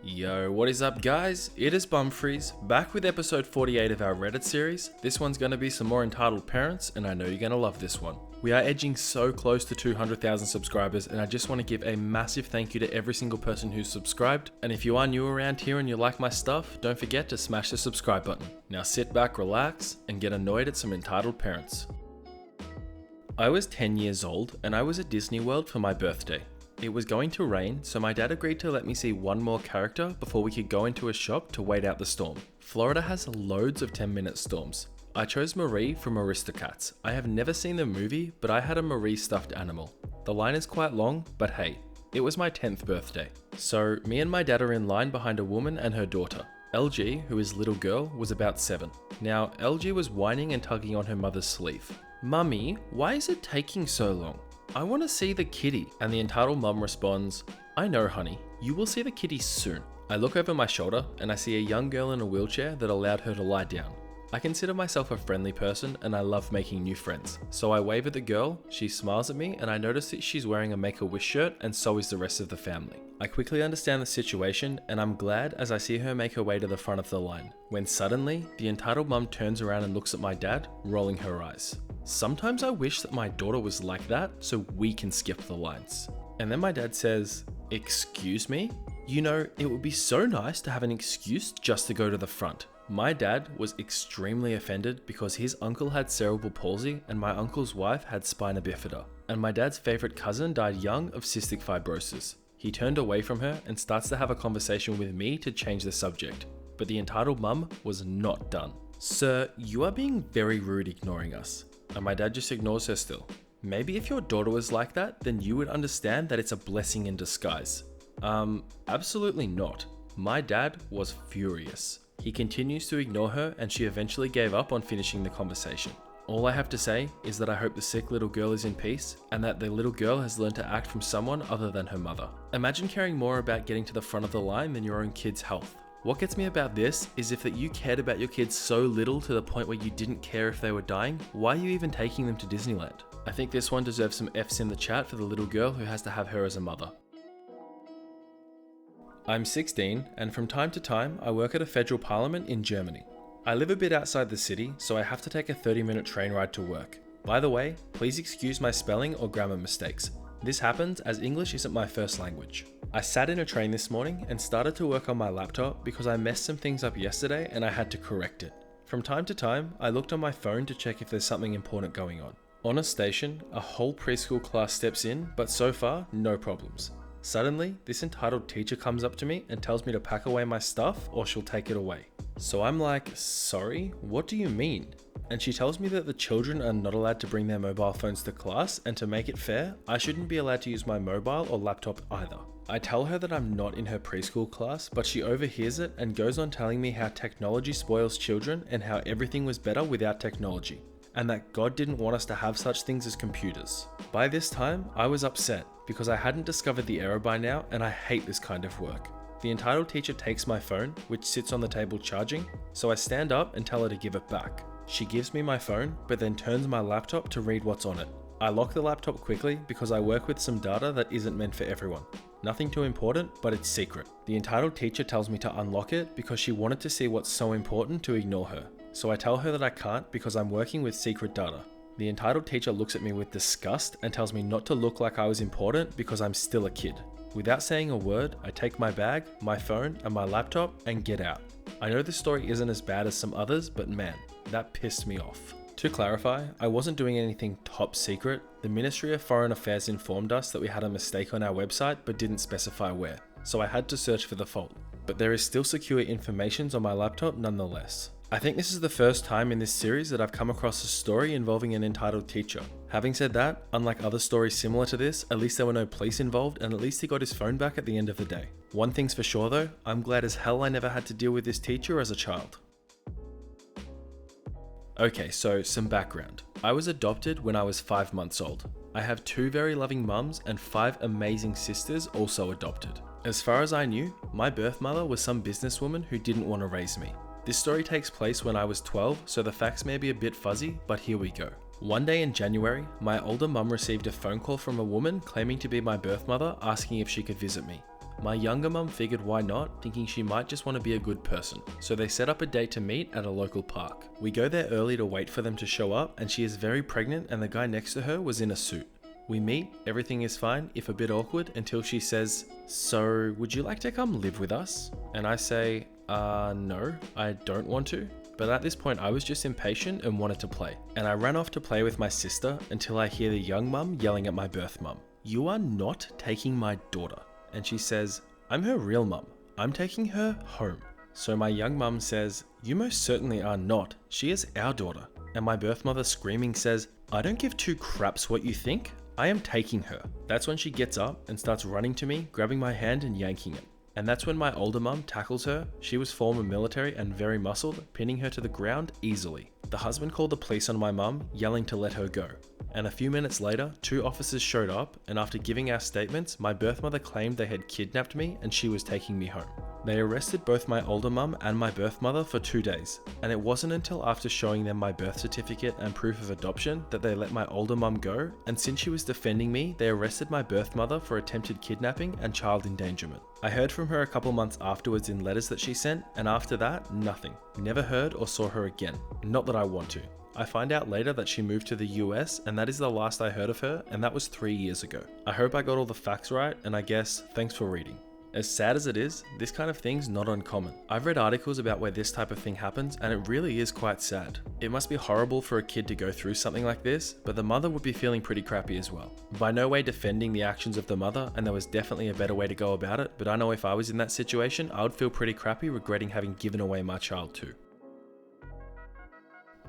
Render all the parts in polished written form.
Yo, what is up guys? It is Bumfris, back with episode 48 of our Reddit series. This one's going to be some more entitled parents, and I know you're going to love this one. We are edging so close to 200,000 subscribers, and I just want to give a massive thank you to every single person who's subscribed. And if you are new around here and you like my stuff, don't forget to smash the subscribe button. Now sit back, relax, and get annoyed at some entitled parents. I was 10 years old, and I was at Disney World for my birthday. It was going to rain, so my dad agreed to let me see one more character before we could go into a shop to wait out the storm. Florida has loads of 10-minute storms. I chose Marie from Aristocats. I have never seen the movie, but I had a Marie stuffed animal. The line is quite long, but hey, it was my 10th birthday. So me and my dad are in line behind a woman and her daughter. LG, who is little girl, was about 7. Now, LG was whining and tugging on her mother's sleeve. "Mummy, why is it taking so long? I want to see the kitty." And the entitled mum responds, "I know honey, you will see the kitty soon." I look over my shoulder and I see a young girl in a wheelchair that allowed her to lie down. I consider myself a friendly person and I love making new friends. So I wave at the girl, she smiles at me, and I notice that she's wearing a Make-A-Wish shirt, and so is the rest of the family. I quickly understand the situation and I'm glad as I see her make her way to the front of the line, when suddenly the entitled mum turns around and looks at my dad, rolling her eyes. Sometimes I wish that my daughter was like that so we can skip the lines. And then my dad says, "Excuse me? You know, it would be so nice to have an excuse just to go to the front." My dad was extremely offended because his uncle had cerebral palsy and my uncle's wife had spina bifida. And my dad's favorite cousin died young of cystic fibrosis. He turned away from her and starts to have a conversation with me to change the subject. But the entitled mum was not done. "Sir, you are being very rude ignoring us." And my dad just ignores her still. "Maybe if your daughter was like that, then you would understand that it's a blessing in disguise." Absolutely not. My dad was furious. He continues to ignore her and she eventually gave up on finishing the conversation. All I have to say is that I hope the sick little girl is in peace and that the little girl has learned to act from someone other than her mother. Imagine caring more about getting to the front of the line than your own kid's health. What gets me about this is if that you cared about your kids so little to the point where you didn't care if they were dying, why are you even taking them to Disneyland? I think this one deserves some F's in the chat for the little girl who has to have her as a mother. I'm 16 and from time to time I work at a federal parliament in Germany. I live a bit outside the city, so I have to take a 30-minute train ride to work. By the way, please excuse my spelling or grammar mistakes. This happens as English isn't my first language. I sat in a train this morning and started to work on my laptop because I messed some things up yesterday and I had to correct it. From time to time, I looked on my phone to check if there's something important going on. On a station, a whole preschool class steps in, but so far, no problems. Suddenly, this entitled teacher comes up to me and tells me to pack away my stuff or she'll take it away. So I'm like, "Sorry, what do you mean?" And she tells me that the children are not allowed to bring their mobile phones to class, and to make it fair, I shouldn't be allowed to use my mobile or laptop either. I tell her that I'm not in her preschool class, but she overhears it and goes on telling me how technology spoils children and how everything was better without technology, and that God didn't want us to have such things as computers. By this time, I was upset because I hadn't discovered the error by now, and I hate this kind of work. The entitled teacher takes my phone, which sits on the table charging, so I stand up and tell her to give it back. She gives me my phone, but then turns my laptop to read what's on it. I lock the laptop quickly because I work with some data that isn't meant for everyone. Nothing too important, but it's secret. The entitled teacher tells me to unlock it because she wanted to see what's so important to ignore her. So I tell her that I can't because I'm working with secret data. The entitled teacher looks at me with disgust and tells me not to look like I was important because I'm still a kid. Without saying a word, I take my bag, my phone, and my laptop and get out. I know this story isn't as bad as some others, but man, that pissed me off. To clarify, I wasn't doing anything top secret. The Ministry of Foreign Affairs informed us that we had a mistake on our website but didn't specify where, so I had to search for the fault. But there is still secure information on my laptop nonetheless. I think this is the first time in this series that I've come across a story involving an entitled teacher. Having said that, unlike other stories similar to this, at least there were no police involved and at least he got his phone back at the end of the day. One thing's for sure though, I'm glad as hell I never had to deal with this teacher as a child. Okay, so some background. I was adopted when I was 5 months old. I have 2 very loving mums and 5 amazing sisters also adopted. As far as I knew, my birth mother was some businesswoman who didn't want to raise me. This story takes place when I was 12, so the facts may be a bit fuzzy, but here we go. One day in January, my older mum received a phone call from a woman claiming to be my birth mother asking if she could visit me. My younger mum figured why not, thinking she might just want to be a good person. So they set up a date to meet at a local park. We go there early to wait for them to show up, and she is very pregnant and the guy next to her was in a suit. We meet, everything is fine, if a bit awkward, until she says, "So, would you like to come live with us?" And I say, no, I don't want to. But at this point I was just impatient and wanted to play. And I ran off to play with my sister until I hear the young mum yelling at my birth mum, "You are not taking my daughter." And she says, "I'm her real mum. I'm taking her home." So my young mum says, "You most certainly are not. She is our daughter." And my birth mother screaming says, "I don't give two craps what you think. I am taking her." That's when she gets up and starts running to me, grabbing my hand and yanking it. And that's when my older mum tackles her. She was former military and very muscled, pinning her to the ground easily. The husband called the police on my mum, yelling to let her go. And a few minutes later, 2 officers showed up, and after giving our statements, my birth mother claimed they had kidnapped me and she was taking me home. They arrested both my older mum and my birth mother for 2 days, and it wasn't until after showing them my birth certificate and proof of adoption that they let my older mum go, and since she was defending me, they arrested my birth mother for attempted kidnapping and child endangerment. I heard from her a couple months afterwards in letters that she sent, and after that, nothing. Never heard or saw her again. Not that I want to. I find out later that she moved to the US, and that is the last I heard of her, and that was 3 years ago. I hope I got all the facts right, and I guess thanks for reading. As sad as it is, this kind of thing's not uncommon. I've read articles about where this type of thing happens, and it really is quite sad. It must be horrible for a kid to go through something like this, but the mother would be feeling pretty crappy as well. By no way defending the actions of the mother, and there was definitely a better way to go about it, but I know if I was in that situation, I would feel pretty crappy regretting having given away my child too.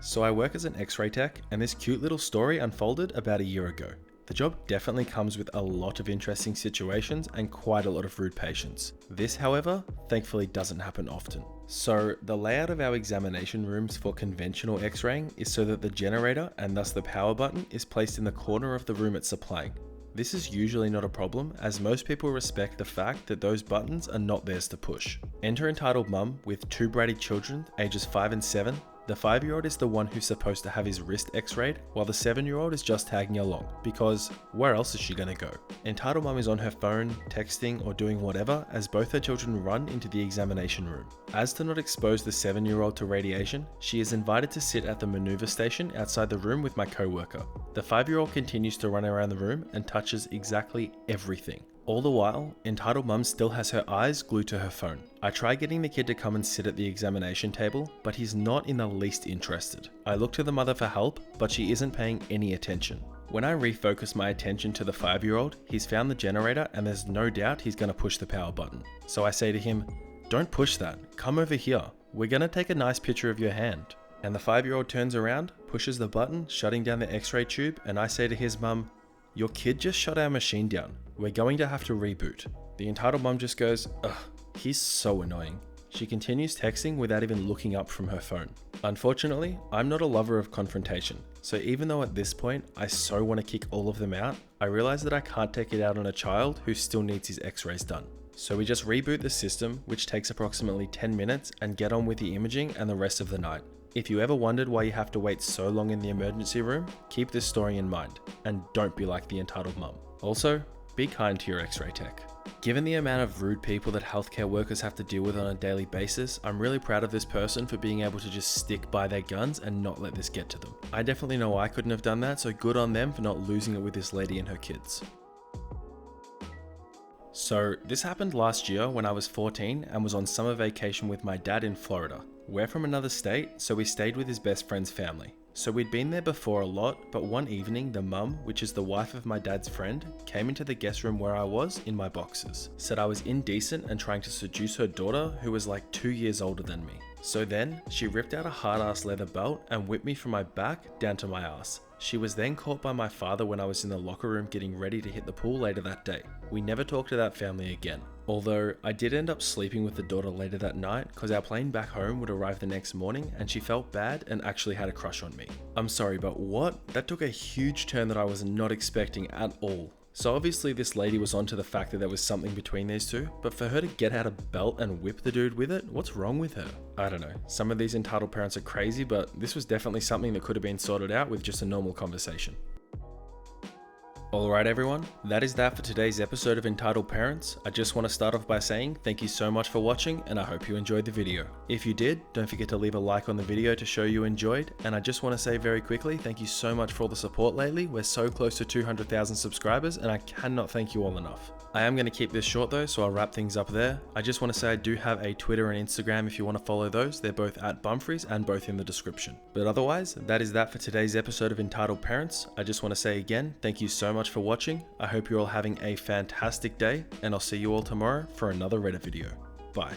So I work as an X-ray tech, and this cute little story unfolded about a year ago. The job definitely comes with a lot of interesting situations and quite a lot of rude patients. This, however, thankfully doesn't happen often. So the layout of our examination rooms for conventional X-raying is so that the generator, and thus the power button, is placed in the corner of the room it's supplying. This is usually not a problem, as most people respect the fact that those buttons are not theirs to push. Enter entitled mum with 2 bratty children, ages 5 and 7. The 5-year-old is the one who's supposed to have his wrist x-rayed, while the 7-year-old is just tagging along, because where else is she gonna go? Entitled mum is on her phone, texting, or doing whatever as both her children run into the examination room. As to not expose the 7-year-old to radiation, she is invited to sit at the maneuver station outside the room with my co-worker. The 5-year-old continues to run around the room and touches exactly everything. All the while, entitled mum still has her eyes glued to her phone. I try getting the kid to come and sit at the examination table, but he's not in the least interested. I look to the mother for help, but she isn't paying any attention. When I refocus my attention to the 5-year-old, he's found the generator and there's no doubt he's gonna push the power button. So I say to him, "Don't push that, come over here. We're gonna take a nice picture of your hand." And the 5-year-old turns around, pushes the button, shutting down the X-ray tube, and I say to his mum, "Your kid just shut our machine down. We're going to have to reboot." The entitled mum just goes, "Ugh, he's so annoying." She continues texting without even looking up from her phone. Unfortunately, I'm not a lover of confrontation, so even though at this point I so want to kick all of them out, I realize that I can't take it out on a child who still needs his x-rays done. So we just reboot the system, which takes approximately 10 minutes, and get on with the imaging and the rest of the night. If you ever wondered why you have to wait so long in the emergency room, keep this story in mind, and don't be like the entitled mum. Also, be kind to your x-ray tech. Given the amount of rude people that healthcare workers have to deal with on a daily basis, I'm really proud of this person for being able to just stick by their guns and not let this get to them. I definitely know I couldn't have done that, so good on them for not losing it with this lady and her kids. So this happened last year when I was 14 and was on summer vacation with my dad in Florida. We're from another state, so we stayed with his best friend's family. So we'd been there before a lot, but one evening the mum, which is the wife of my dad's friend, came into the guest room where I was in my boxers. Said I was indecent and trying to seduce her daughter, who was like 2 years older than me. So then, she ripped out a hard-ass leather belt and whipped me from my back down to my ass. She was then caught by my father when I was in the locker room getting ready to hit the pool later that day. We never talked to that family again. Although, I did end up sleeping with the daughter later that night because our plane back home would arrive the next morning and she felt bad and actually had a crush on me. I'm sorry, but what? That took a huge turn that I was not expecting at all. So obviously this lady was onto the fact that there was something between these two, but for her to get out a belt and whip the dude with it, what's wrong with her? I don't know. Some of these entitled parents are crazy, but this was definitely something that could have been sorted out with just a normal conversation. Alright everyone, that is that for today's episode of Entitled Parents. I just want to start off by saying thank you so much for watching and I hope you enjoyed the video. If you did, don't forget to leave a like on the video to show you enjoyed, and I just want to say very quickly thank you so much for all the support lately. We're so close to 200,000 subscribers and I cannot thank you all enough. I am going to keep this short though, so I'll wrap things up there. I just want to say I do have a Twitter and Instagram if you want to follow those. They're both at Bumfris and both in the description. But otherwise, that is that for today's episode of Entitled Parents. I just want to say again, thank you so much for watching. I hope you're all having a fantastic day, and I'll see you all tomorrow for another Reddit video. Bye.